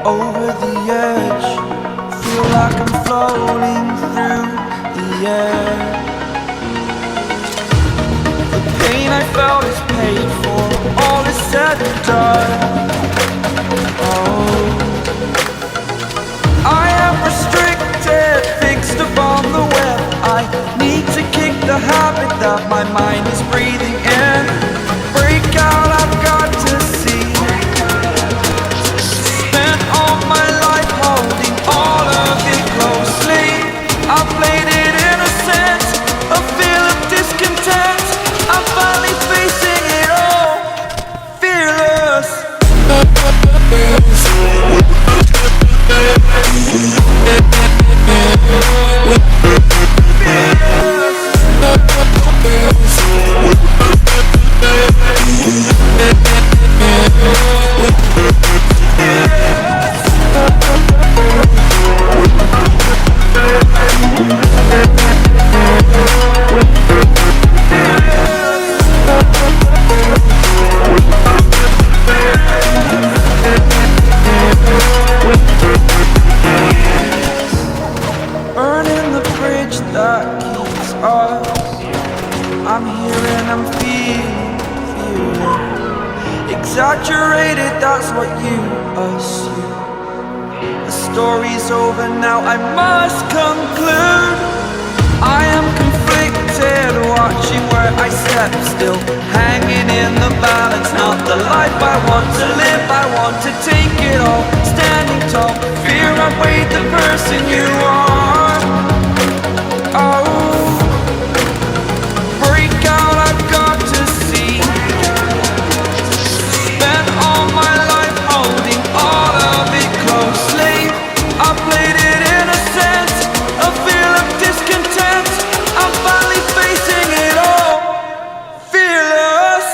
over the edge. Feel like I'm floating through the air. The pain I felt is paid for, all is said and done. Oh, I am restricted, fixed upon the web. I need to kick the habit that my mind is breathing in. Break out, I've got to see. Spent all my life holding all of it closely. I played it innocent, a feel of discontent. I'm finally facing it all, fearless. Fearless. exaggerated, that's what you assume. The story's over now, I must conclude. I am conflicted, watching where I step still, hanging in the balance, not the life I want to live. I want to take it all, standing tall, fear outweighed the person you are. Oh, break out, I've got to see. Spent all my life holding all of it closely. I played it innocent, a feel of discontent. I'm finally facing it all, fearless.